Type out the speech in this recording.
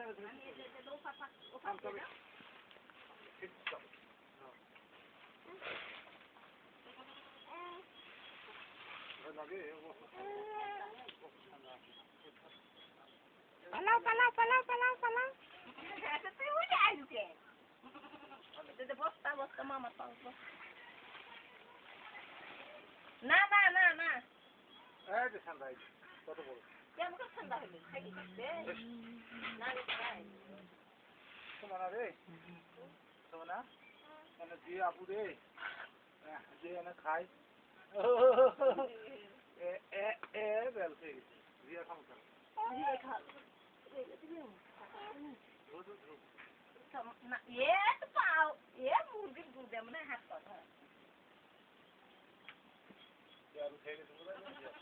Palau. Basta mama palau. না। এই যে ঠান্ডা এই কত বড় কেমন ঠান্ডা হলো খাইতে না রে ভাই তোমার রে তোমার না এনে দিয়ে আপু রে যে এনে খাই বেলতে দিয়া খাম খা মুরগির দুধ এমন হাত কথা আর খেয়ে